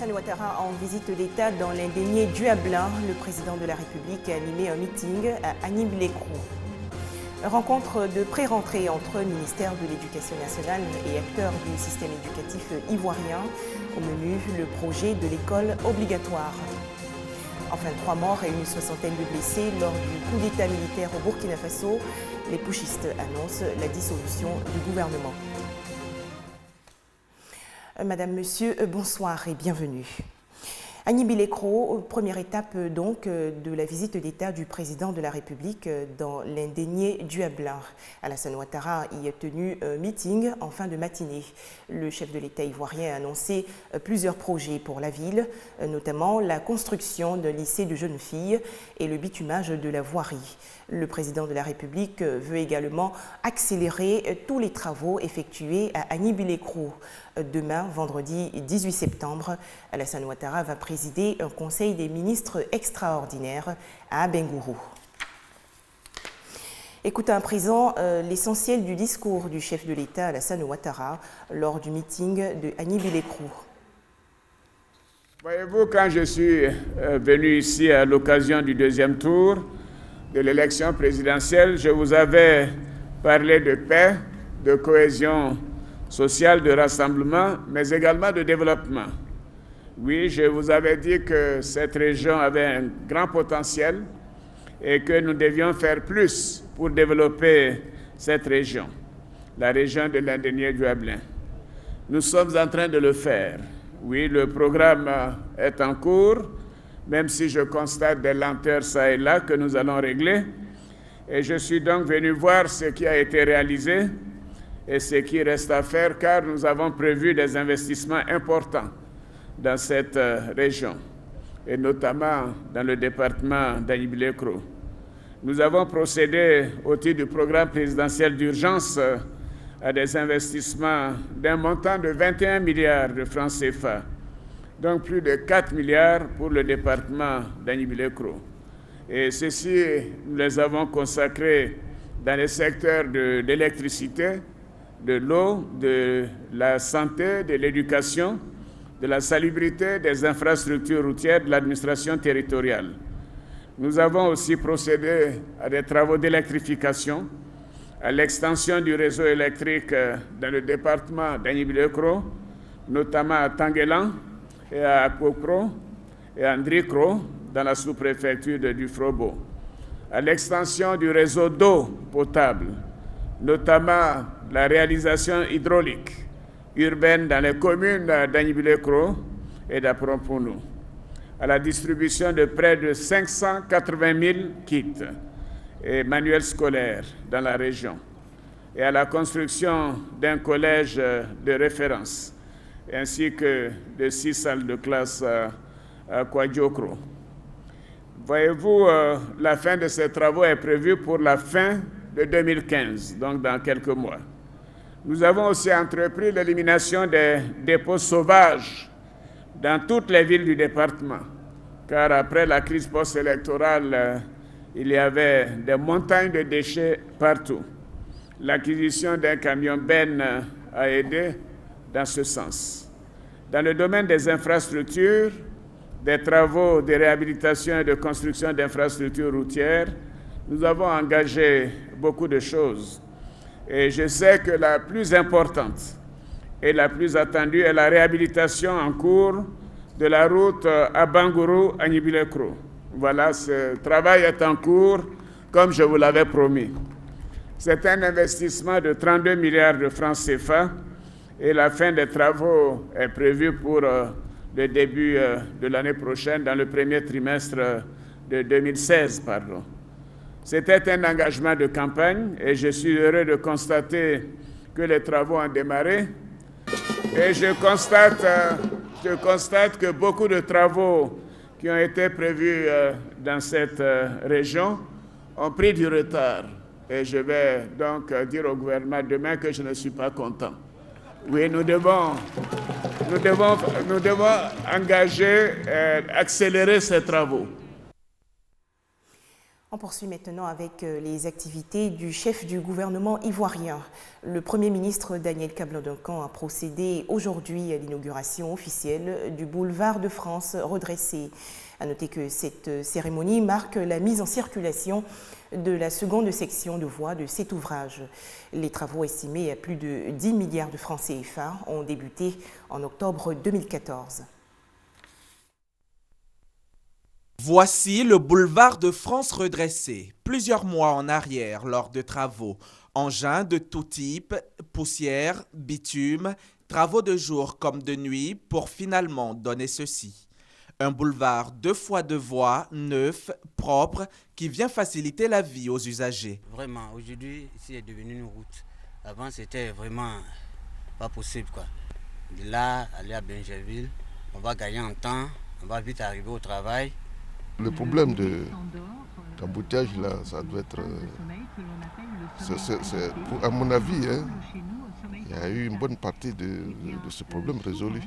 Alassane Ouattara en visite d'État dans l'indénié Duablin. Le président de la République a animé un meeting à Agnibi-Lécrou. Rencontre de pré-rentrée entre le ministère de l'Éducation nationale et acteurs du système éducatif ivoirien. Au menu, le projet de l'école obligatoire. Enfin, 3 morts et une soixantaine de blessés lors du coup d'État militaire au Burkina Faso. Les putschistes annoncent la dissolution du gouvernement. Madame, Monsieur, bonsoir et bienvenue. Agnibi-Lécrou, première étape donc de la visite d'État du président de la République dans l'indénié Duablin. Alassane Ouattara y a tenu un meeting en fin de matinée. Le chef de l'État ivoirien a annoncé plusieurs projets pour la ville, notamment la construction d'un lycée de jeunes filles et le bitumage de la voirie. Le président de la République veut également accélérer tous les travaux effectués à Agnibi-Lécrou. Demain, vendredi 18 septembre, Alassane Ouattara va présider un conseil des ministres extraordinaire à Abengourou. Écoutons à présent l'essentiel du discours du chef de l'État Alassane Ouattara lors du meeting de Agnibi-Lécrou. Voyez-vous, quand je suis venu ici à l'occasion du deuxième tour de l'élection présidentielle, je vous avais parlé de paix, de cohésion sociale, de rassemblement, mais également de développement. Oui, je vous avais dit que cette région avait un grand potentiel et que nous devions faire plus pour développer cette région, la région de l'indénié Duablin. Nous sommes en train de le faire. Oui, le programme est en cours, même si je constate des lenteurs ça et là que nous allons régler. Et je suis donc venu voir ce qui a été réalisé et ce qui reste à faire, car nous avons prévu des investissements importants dans cette région, et notamment dans le département d'Agnibi-Lécrou. Nous avons procédé au titre du programme présidentiel d'urgence à des investissements d'un montant de 21 milliards de francs CFA, donc plus de 4 milliards pour le département d'Agnibi-Lécrou. Et ceci, nous les avons consacrés dans les secteurs de l'électricité, de l'eau, de la santé, de l'éducation, de la salubrité, des infrastructures routières, de l'administration territoriale. Nous avons aussi procédé à des travaux d'électrification, à l'extension du réseau électrique dans le département d'Agnibi-Lécrou, notamment à Tanguélan et à Akpokro et à Ndrikro, dans la sous-préfecture de Dufrobo, à l'extension du réseau d'eau potable, notamment la réalisation hydraulique urbaine dans les communes d'Agnibi-Lécrou et d'Apropounou, à la distribution de près de 580 000 kits et manuels scolaires dans la région, et à la construction d'un collège de référence, ainsi que de 6 salles de classe à Kwadjokro. Voyez-vous, la fin de ces travaux est prévue pour la fin de 2015, donc dans quelques mois. Nous avons aussi entrepris l'élimination des dépôts sauvages dans toutes les villes du département, car après la crise post-électorale, il y avait des montagnes de déchets partout. L'acquisition d'un camion benne a aidé dans ce sens. Dans le domaine des infrastructures, des travaux de réhabilitation et de construction d'infrastructures routières, nous avons engagé beaucoup de choses. Et je sais que la plus importante et la plus attendue est la réhabilitation en cours de la route Abengourou-Agnibi-Lécrou. Voilà, ce travail est en cours, comme je vous l'avais promis. C'est un investissement de 32 milliards de francs CFA et la fin des travaux est prévue pour le début de l'année prochaine, dans le premier trimestre de 2016, pardon. C'était un engagement de campagne et je suis heureux de constater que les travaux ont démarré. Et je constate que beaucoup de travaux qui ont été prévus dans cette région ont pris du retard. Et je vais donc dire au gouvernement demain que je ne suis pas content. Oui, nous devons engager, accélérer ces travaux. On poursuit maintenant avec les activités du chef du gouvernement ivoirien. Le Premier ministre Daniel Kablan-Duncan a procédé aujourd'hui à l'inauguration officielle du boulevard de France redressé. À noter que cette cérémonie marque la mise en circulation de la seconde section de voie de cet ouvrage. Les travaux estimés à plus de 10 milliards de francs CFA ont débuté en octobre 2014. Voici le boulevard de France redressé. Plusieurs mois en arrière, lors de travaux, engins de tout type, poussière, bitume, travaux de jour comme de nuit pour finalement donner ceci. Un boulevard 2 fois 2 voies, neuf, propre, qui vient faciliter la vie aux usagers. Vraiment, aujourd'hui, ici est devenu une route. Avant, c'était vraiment pas possible, quoi. De là, aller à Benjerville, on va gagner en temps, on va vite arriver au travail. Le problème d'embouteillage, là, ça doit être... à mon avis, hein, il y a eu une bonne partie de ce problème résolu.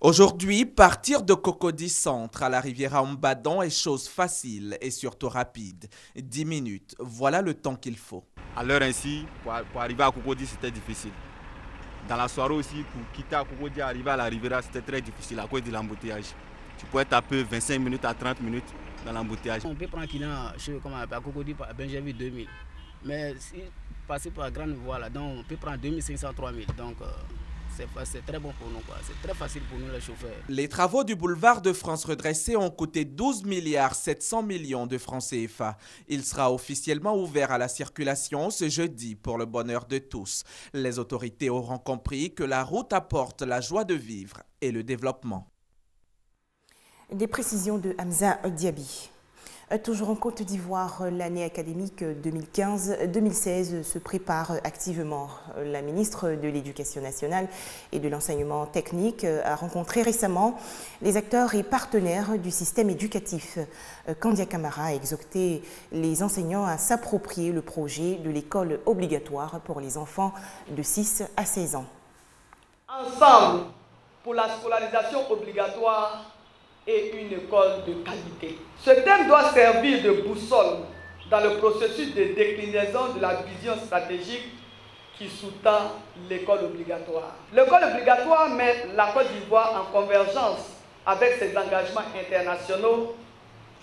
Aujourd'hui, partir de Cocody Centre à la Riviera Mbadon est chose facile et surtout rapide. 10 minutes, voilà le temps qu'il faut. À l'heure ainsi, pour arriver à Cocody, c'était difficile. Dans la soirée aussi, pour quitter à Cocody, arriver à la Riviera, c'était très difficile à cause de l'embouteillage. Tu peux taper 25 minutes à 30 minutes dans l'embouteillage. On peut prendre Kina à Cocody, à Benjerville 2000. Mais si passer par la grande voie, là, donc on peut prendre 2500, 3000. Donc c'est très bon pour nous, c'est très facile pour nous les chauffeurs. Les travaux du boulevard de France redressé ont coûté 12 milliards 700 millions de francs CFA. Il sera officiellement ouvert à la circulation ce jeudi pour le bonheur de tous. Les autorités auront compris que la route apporte la joie de vivre et le développement. Des précisions de Hamza Diaby. Toujours en Côte d'Ivoire, l'année académique 2015-2016 se prépare activement. La ministre de l'Éducation nationale et de l'enseignement technique a rencontré récemment les acteurs et partenaires du système éducatif. Kandia Camara a exhorté les enseignants à s'approprier le projet de l'école obligatoire pour les enfants de 6 à 16 ans. Ensemble pour la scolarisation obligatoire et une école de qualité. Ce thème doit servir de boussole dans le processus de déclinaison de la vision stratégique qui sous-tend l'école obligatoire. L'école obligatoire met la Côte d'Ivoire en convergence avec ses engagements internationaux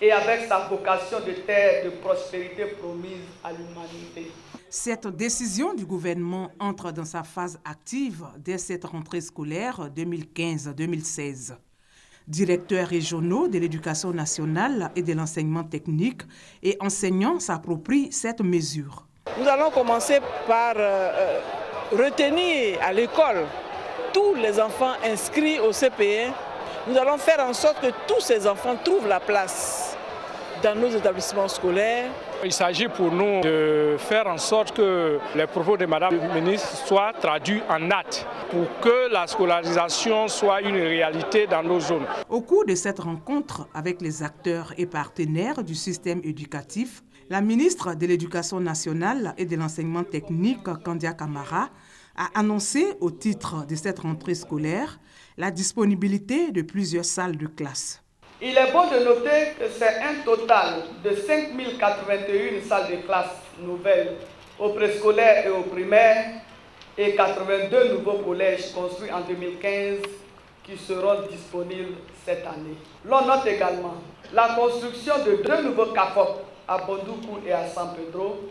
et avec sa vocation de terre de prospérité promise à l'humanité. Cette décision du gouvernement entre dans sa phase active dès cette rentrée scolaire 2015-2016. Directeurs régionaux de l'éducation nationale et de l'enseignement technique et enseignants s'approprient cette mesure. Nous allons commencer par retenir à l'école tous les enfants inscrits au CPE. Nous allons faire en sorte que tous ces enfants trouvent la place dans nos établissements scolaires. Il s'agit pour nous de faire en sorte que les propos de Madame la ministre soient traduits en actes pour que la scolarisation soit une réalité dans nos zones. Au cours de cette rencontre avec les acteurs et partenaires du système éducatif, la ministre de l'Éducation nationale et de l'enseignement technique, Kandia Camara, a annoncé au titre de cette rentrée scolaire la disponibilité de plusieurs salles de classe. Il est bon de noter que c'est un total de 5081 salles de classe nouvelles au préscolaire et au primaire et 82 nouveaux collèges construits en 2015 qui seront disponibles cette année. L'on note également la construction de 2 nouveaux CAFOP à Bondoukou et à San Pedro,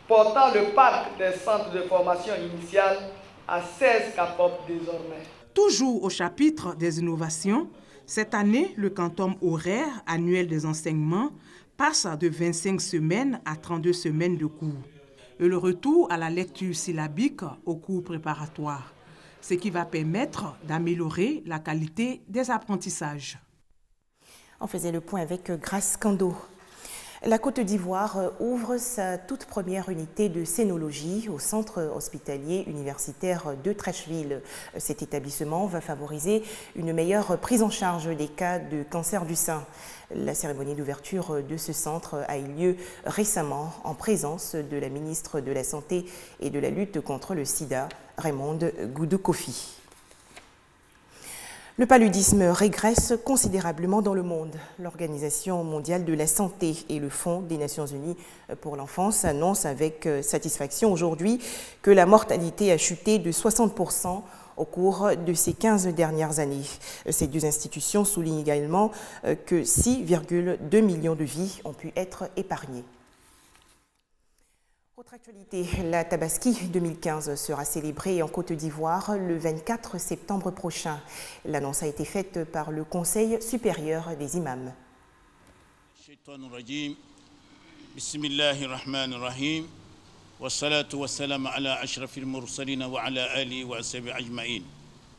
portant le parc des centres de formation initiale à 16 CAFOP désormais. Toujours au chapitre des innovations, cette année, le quantum horaire annuel des enseignements passe de 25 semaines à 32 semaines de cours. Et le retour à la lecture syllabique aux cours préparatoires, ce qui va permettre d'améliorer la qualité des apprentissages. On faisait le point avec Grace Kando. La Côte d'Ivoire ouvre sa toute première unité de scénologie au centre hospitalier universitaire de Treichville. Cet établissement va favoriser une meilleure prise en charge des cas de cancer du sein. La cérémonie d'ouverture de ce centre a eu lieu récemment en présence de la ministre de la Santé et de la lutte contre le sida, Raymonde Goudou-Kofi. Le paludisme régresse considérablement dans le monde. L'Organisation mondiale de la santé et le Fonds des Nations unies pour l'enfance annoncent avec satisfaction aujourd'hui que la mortalité a chuté de 60% au cours de ces 15 dernières années. Ces deux institutions soulignent également que 6,2 millions de vies ont pu être épargnées. Autre actualité, la Tabaski 2015 sera célébrée en Côte d'Ivoire le 24 septembre prochain. L'annonce a été faite par le Conseil supérieur des imams.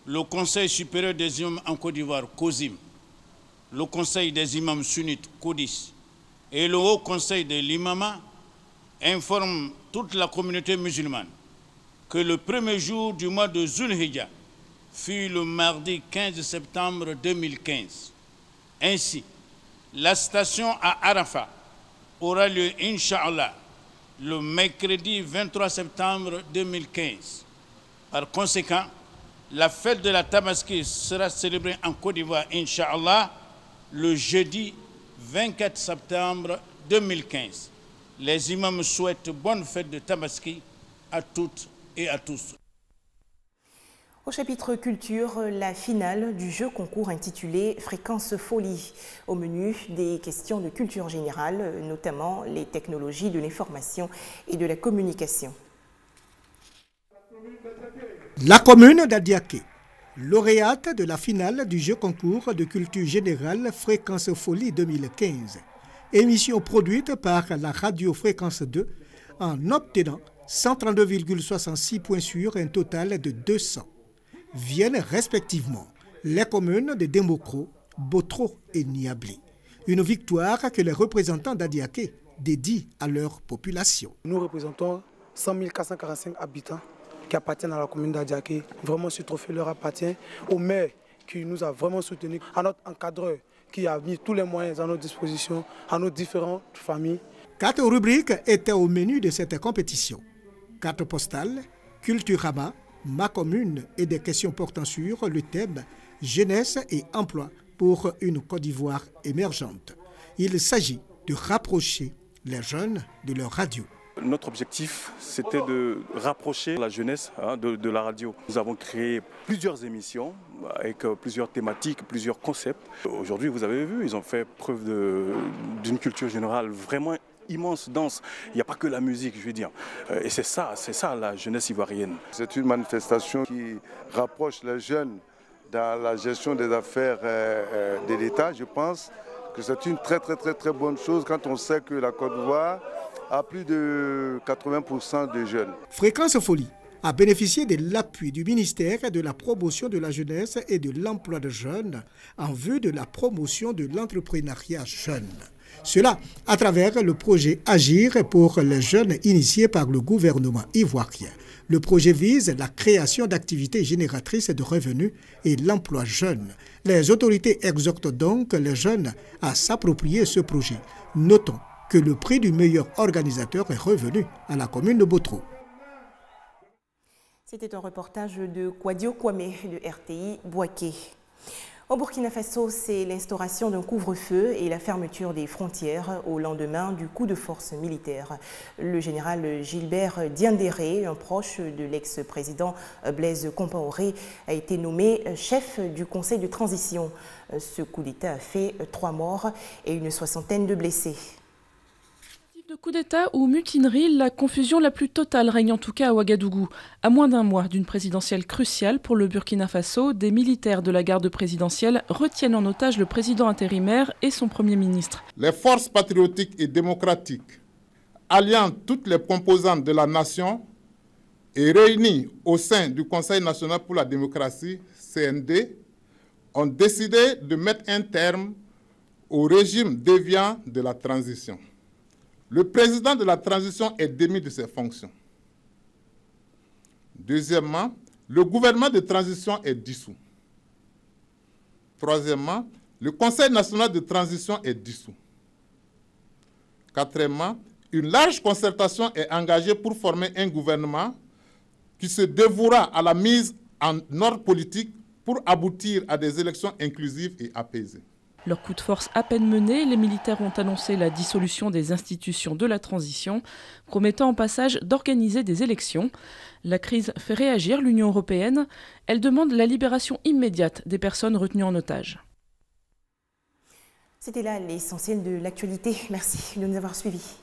Le Conseil supérieur des imams en Côte d'Ivoire, COSIM, le Conseil des imams sunnites, CODIS, et le Haut Conseil de l'imama informe toute la communauté musulmane que le premier jour du mois de Zulhijjah fut le mardi 15 septembre 2015. Ainsi, la station à Arafat aura lieu, Inch'Allah, le mercredi 23 septembre 2015. Par conséquent, la fête de la Tabaski sera célébrée en Côte d'Ivoire, Inch'Allah, le jeudi 24 septembre 2015. Les imams souhaitent bonne fête de Tabaski à toutes et à tous. Au chapitre culture, la finale du jeu concours intitulé Fréquence Folie. Au menu, des questions de culture générale, notamment les technologies de l'information et de la communication. La commune d'Adiaké, lauréate de la finale du jeu concours de culture générale Fréquence Folie 2015. Émission produite par la radio Fréquence 2 en obtenant 132,66 points sur un total de 200. Viennent respectivement les communes de Demokro, Botro et Niablé. Une victoire que les représentants d'Adiaké dédient à leur population. Nous représentons 100 445 habitants qui appartiennent à la commune d'Adiaké. Vraiment, ce trophée leur appartient au maire qui nous a vraiment soutenus, à notre encadreur qui a mis tous les moyens à notre disposition, à nos différentes familles. 4 rubriques étaient au menu de cette compétition. Carte postale, Culturama, Ma commune et des questions portant sur le thème jeunesse et emploi pour une Côte d'Ivoire émergente. Il s'agit de rapprocher les jeunes de leur radio. Notre objectif, c'était de rapprocher la jeunesse de la radio. Nous avons créé plusieurs émissions avec plusieurs thématiques, plusieurs concepts. Aujourd'hui, vous avez vu, ils ont fait preuve d'une culture générale vraiment immense, dense. Il n'y a pas que la musique, je veux dire. Et c'est ça la jeunesse ivoirienne. C'est une manifestation qui rapproche les jeunes dans la gestion des affaires de l'État. Je pense que c'est une très bonne chose quand on sait que la Côte d'Ivoire a plus de 80% de jeunes. Fréquence Folie a bénéficié de l'appui du ministère de la promotion de la jeunesse et de l'emploi de jeunes en vue de la promotion de l'entrepreneuriat jeune. Cela à travers le projet Agir pour les jeunes initié par le gouvernement ivoirien. Le projet vise la création d'activités génératrices de revenus et l'emploi jeune. Les autorités exhortent donc les jeunes à s'approprier ce projet. Notons que le prix du meilleur organisateur est revenu à la commune de Botro. C'était un reportage de Kwadio Kwame de RTI Bouaké. Au Burkina Faso, c'est l'instauration d'un couvre-feu et la fermeture des frontières au lendemain du coup de force militaire. Le général Gilbert Diendéré, un proche de l'ex-président Blaise Compaoré, a été nommé chef du conseil de transition. Ce coup d'État a fait 3 morts et une 60aine de blessés. De coup d'État ou mutinerie, la confusion la plus totale règne en tout cas à Ouagadougou. À moins d'un mois d'une présidentielle cruciale pour le Burkina Faso, des militaires de la garde présidentielle retiennent en otage le président intérimaire et son premier ministre. Les forces patriotiques et démocratiques, alliant toutes les composantes de la nation et réunies au sein du Conseil national pour la démocratie, CND, ont décidé de mettre un terme au régime déviant de la transition. Le président de la transition est démis de ses fonctions. Deuxièmement, le gouvernement de transition est dissous. Troisièmement, le Conseil national de transition est dissous. Quatrièmement, une large concertation est engagée pour former un gouvernement qui se dévouera à la mise en ordre politique pour aboutir à des élections inclusives et apaisées. Leur coup de force à peine mené, les militaires ont annoncé la dissolution des institutions de la transition, promettant au passage d'organiser des élections. La crise fait réagir l'Union européenne. Elle demande la libération immédiate des personnes retenues en otage. C'était là l'essentiel de l'actualité. Merci de nous avoir suivis.